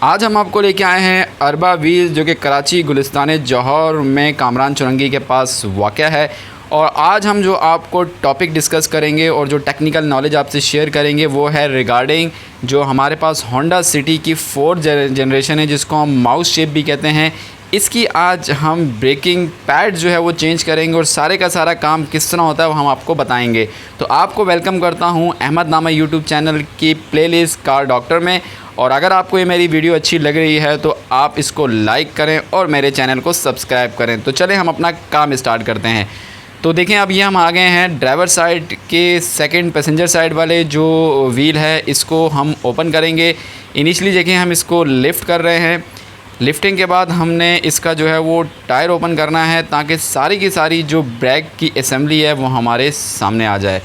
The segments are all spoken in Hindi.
आज हम आपको लेके आए हैं अरबा व्हील्स जो कि कराची गुलिस्तान जौहर में कामरान चुरंगी के पास वाक़या है। और आज हम जो आपको टॉपिक डिस्कस करेंगे और जो टेक्निकल नॉलेज आपसे शेयर करेंगे वो है रिगार्डिंग जो हमारे पास होंडा सिटी की 4th जनरेशन है जिसको हम माउस शेप भी कहते हैं। इसकी आज हम ब्रेकिंग पैड जो है वो चेंज करेंगे और सारे का सारा काम किस तरह होता है वो हम आपको बताएंगे। तो आपको वेलकम करता हूं अहमद नामा यूट्यूब चैनल की प्लेलिस्ट कार डॉक्टर में। और अगर आपको ये मेरी वीडियो अच्छी लग रही है तो आप इसको लाइक करें और मेरे चैनल को सब्सक्राइब करें। तो चलें हम अपना काम स्टार्ट करते हैं। तो देखें अब ये हम आ गए हैं ड्राइवर साइड के सेकंड पैसेंजर साइड वाले जो व्हील है इसको हम ओपन करेंगे। इनिशियली देखें हम इसको लिफ्ट कर रहे हैं। लिफ्टिंग के बाद हमने इसका जो है वो टायर ओपन करना है ताकि सारी की सारी जो ब्रेक की असेंबली है वो हमारे सामने आ जाए।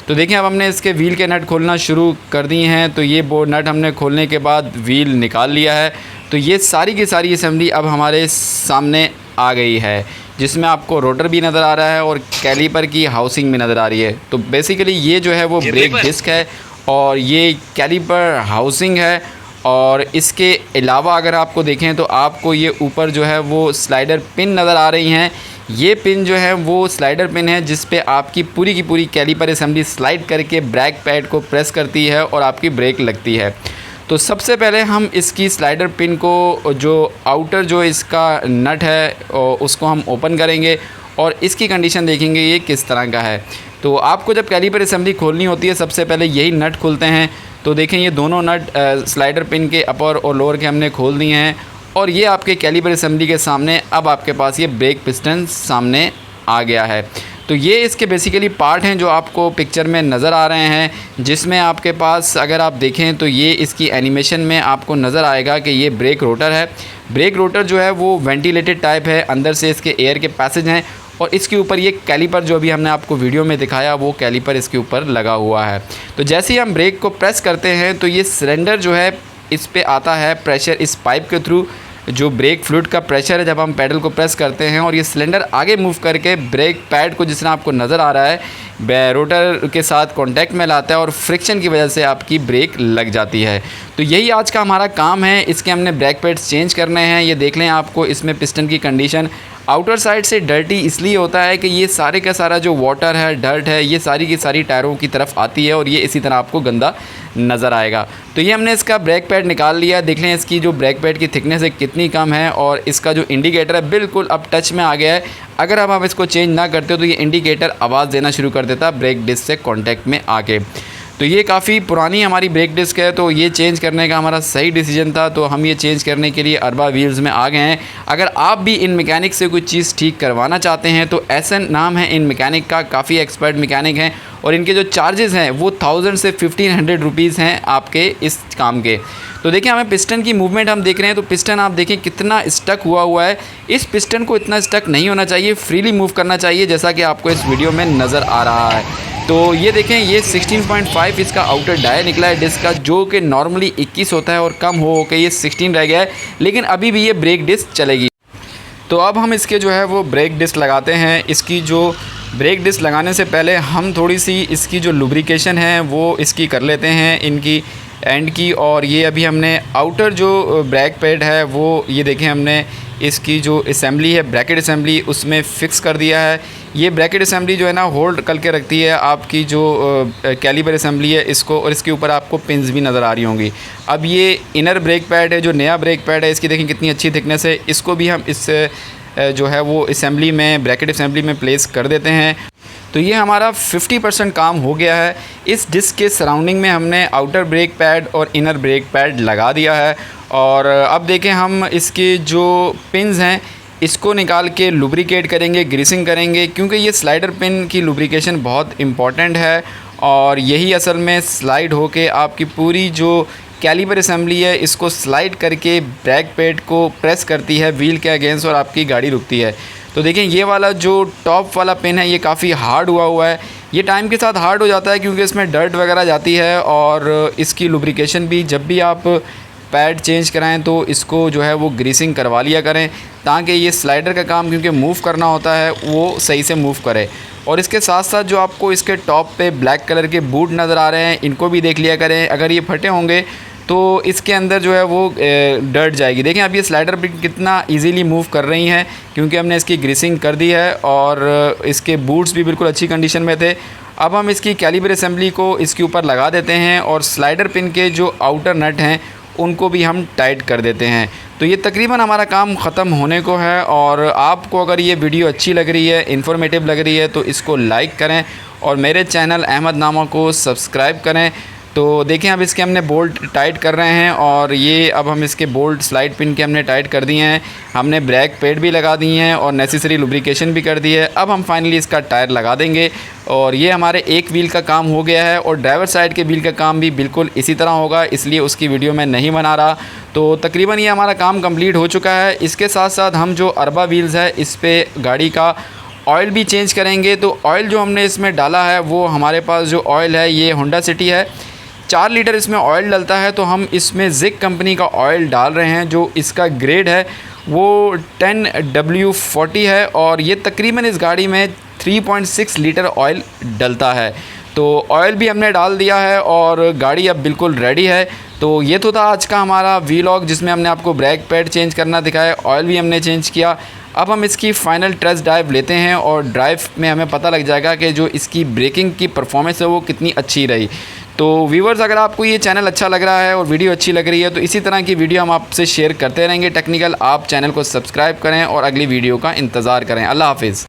तो देखें अब हमने इसके व्हील के नट खोलना शुरू कर दिए हैं। तो ये बोर्ड नट हमने खोलने के बाद व्हील निकाल लिया है। तो ये सारी की सारी असेंबली अब हमारे सामने आ गई है जिसमें आपको रोटर भी नज़र आ रहा है और कैलीपर की हाउसिंग भी नज़र आ रही है। तो बेसिकली ये जो है वो ब्रेक डिस्क है और ये कैलीपर हाउसिंग है। और इसके अलावा अगर आपको देखें तो आपको ये ऊपर जो है वो स्लाइडर पिन नज़र आ रही हैं। ये पिन जो है वो स्लाइडर पिन है जिस पे आपकी पूरी की पूरी कैलीपर असेंबली स्लाइड करके ब्रेक पैड को प्रेस करती है और आपकी ब्रेक लगती है। तो सबसे पहले हम इसकी स्लाइडर पिन को जो आउटर जो इसका नट है उसको हम ओपन करेंगे और इसकी कंडीशन देखेंगे ये किस तरह का है। तो आपको जब कैलीपर असेंबली खोलनी होती है सबसे पहले यही नट खुलते हैं। तो देखें ये दोनों नट स्लाइडर पिन के अपर और लोअर के हमने खोल दिए हैं और ये आपके कैलीपर असेंबली के सामने अब आपके पास ये ब्रेक पिस्टन सामने आ गया है। तो ये इसके बेसिकली पार्ट हैं जो आपको पिक्चर में नज़र आ रहे हैं जिसमें आपके पास अगर आप देखें तो ये इसकी एनिमेशन में आपको नज़र आएगा कि ये ब्रेक रोटर है। ब्रेक रोटर जो है वो वेंटिलेटेड टाइप है, अंदर से इसके एयर के पैसेज हैं और इसके ऊपर ये कैलीपर जो अभी हमने आपको वीडियो में दिखाया वो कैलीपर इसके ऊपर लगा हुआ है। तो जैसे ही हम ब्रेक को प्रेस करते हैं तो ये सिलेंडर जो है इस पे आता है प्रेशर इस पाइप के थ्रू। जो ब्रेक फ्लूइड का प्रेशर है जब हम पैडल को प्रेस करते हैं और ये सिलेंडर आगे मूव करके ब्रेक पैड को जिस तरह आपको नज़र आ रहा है रोटर के साथ कांटेक्ट में लाता है और फ्रिक्शन की वजह से आपकी ब्रेक लग जाती है। तो यही आज का हमारा काम है। इसके हमने ब्रेक पैड्स चेंज करने हैं। ये देख लें आपको इसमें पिस्टन की कंडीशन आउटर साइड से डर्टी इसलिए होता है कि ये सारे का सारा जो वाटर है डर्ट है ये सारी की सारी टायरों की तरफ आती है और ये इसी तरह आपको गंदा नज़र आएगा। तो ये हमने इसका ब्रेक पैड निकाल लिया। देख लें इसकी जो ब्रेक पैड की थिकनेस है कितनी कम है और इसका जो इंडिकेटर है बिल्कुल अब टच में आ गया है। अगर अब आप इसको चेंज ना करते हो तो ये इंडिकेटर आवाज़ देना शुरू कर देता ब्रेक डिस्क से कॉन्टैक्ट में आके। तो ये काफ़ी पुरानी हमारी ब्रेक डिस्क है तो ये चेंज करने का हमारा सही डिसीजन था। तो हम ये चेंज करने के लिए अरबा व्हील्स में आ गए हैं। अगर आप भी इन मैकेनिक से कोई चीज़ ठीक करवाना चाहते हैं तो एसएन नाम है इन मैकेनिक का, काफ़ी एक्सपर्ट मैकेनिक हैं और इनके जो चार्जेस हैं वो 1000 से 1500 रुपीज़ हैं आपके इस काम के। तो देखें हमें पिस्टन की मूवमेंट हम देख रहे हैं तो पिस्टन आप देखें कितना स्टक हुआ है। इस पिस्टन को इतना स्टक नहीं होना चाहिए, फ्रीली मूव करना चाहिए जैसा कि आपको इस वीडियो में नज़र आ रहा है। तो ये देखें ये 16.5 इसका आउटर डायर निकला है डिस्क का जो कि नॉर्मली 21 होता है और कम हो के ये 16 रह गया है, लेकिन अभी भी ये ब्रेक डिस्क चलेगी। तो अब हम इसके जो है वो ब्रेक डिस्क लगाते हैं। इसकी जो ब्रेक डिस्क लगाने से पहले हम थोड़ी सी इसकी जो लुब्रिकेशन है वो इसकी कर लेते हैं इनकी एंड की। और ये अभी हमने आउटर जो ब्रेक पैड है वो ये देखें हमने इसकी जो असेंबली है ब्रैकेट असेंबली उसमें फ़िक्स कर दिया है। ये ब्रैकेट असेंबली जो है ना होल्ड करके रखती है आपकी जो कैलीपर असेंबली है इसको और इसके ऊपर आपको पिंस भी नज़र आ रही होंगी। अब ये इनर ब्रेक पैड है जो नया ब्रेक पैड है इसकी देखें कितनी अच्छी थिकनेस है। इसको भी हम इस जो है वो असेंबली में ब्रैकेट असेंबली में प्लेस कर देते हैं। तो ये हमारा 50% काम हो गया है। इस डिस्क के सराउंडिंग में हमने आउटर ब्रेक पैड और इनर ब्रेक पैड लगा दिया है। और अब देखें हम इसके जो पिन्स हैं इसको निकाल के लुब्रिकेट करेंगे, ग्रीसिंग करेंगे क्योंकि ये स्लाइडर पिन की लुब्रिकेशन बहुत इम्पॉर्टेंट है और यही असल में स्लाइड होके आपकी पूरी जो कैलीपर असेंबली है इसको स्लाइड करके ब्रेक पैड को प्रेस करती है व्हील के अगेंस्ट और आपकी गाड़ी रुकती है। तो देखें ये वाला जो टॉप वाला पिन है ये काफ़ी हार्ड हुआ है। ये टाइम के साथ हार्ड हो जाता है क्योंकि इसमें डर्ट वगैरह जाती है और इसकी लुब्रिकेशन भी जब भी आप पैड चेंज कराएं तो इसको जो है वो ग्रीसिंग करवा लिया करें ताकि ये स्लाइडर का काम क्योंकि मूव करना होता है वो सही से मूव करे। और इसके साथ साथ जो आपको इसके टॉप पे ब्लैक कलर के बूट नज़र आ रहे हैं इनको भी देख लिया करें। अगर ये फटे होंगे तो इसके अंदर जो है वो डर्ट जाएगी। देखें अब ये स्लाइडर पिन कितना इजीली मूव कर रही हैं क्योंकि हमने इसकी ग्रीसिंग कर दी है और इसके बूट्स भी बिल्कुल अच्छी कंडीशन में थे। अब हम इसकी कैलिपर असेंबली को इसके ऊपर लगा देते हैं और स्लाइडर पिन के जो आउटर नट हैं उनको भी हम टाइट कर देते हैं। तो ये तकरीबन हमारा काम ख़त्म होने को है। और आपको अगर ये वीडियो अच्छी लग रही है, इन्फॉर्मेटिव लग रही है, तो इसको लाइक करें और मेरे चैनल अहमद नामा को सब्सक्राइब करें। तो देखें अब इसके हमने बोल्ट टाइट कर रहे हैं और ये अब हम इसके बोल्ट स्लाइड पिन के हमने टाइट कर दिए हैं। हमने ब्रेक पैड भी लगा दी हैं और नेसेसरी लुब्रिकेशन भी कर दी है। अब हम फाइनली इसका टायर लगा देंगे और ये हमारे एक व्हील का काम हो गया है और ड्राइवर साइड के व्हील का काम भी बिल्कुल इसी तरह होगा, इसलिए उसकी वीडियो मैं नहीं बना रहा। तो तकरीबन ये हमारा काम कंप्लीट हो चुका है। इसके साथ साथ हम जो अर्बा व्हील्स है इस पर गाड़ी का ऑयल भी चेंज करेंगे। तो ऑयल जो हमने इसमें डाला है वो हमारे पास जो ऑयल है ये होंडा सिटी है, 4 लीटर इसमें ऑयल डलता है। तो हम इसमें ज़िक कंपनी का ऑयल डाल रहे हैं, जो इसका ग्रेड है वो 10W40 है और ये तकरीबन इस गाड़ी में 3.6 लीटर ऑयल डलता है। तो ऑयल भी हमने डाल दिया है और गाड़ी अब बिल्कुल रेडी है। तो ये तो था आज का हमारा वीलॉग जिसमें हमने आपको ब्रेक पैड चेंज करना दिखाया, ऑयल भी हमने चेंज किया। अब हम इसकी फ़ाइनल टेस्ट ड्राइव लेते हैं और ड्राइव में हमें पता लग जाएगा कि जो इसकी ब्रेकिंग की परफॉर्मेंस है वो कितनी अच्छी रही। तो व्यूवर्स, अगर आपको ये चैनल अच्छा लग रहा है और वीडियो अच्छी लग रही है तो इसी तरह की वीडियो हम आपसे शेयर करते रहेंगे टेक्निकल। आप चैनल को सब्सक्राइब करें और अगली वीडियो का इंतज़ार करें। अल्लाह हाफ़िज़।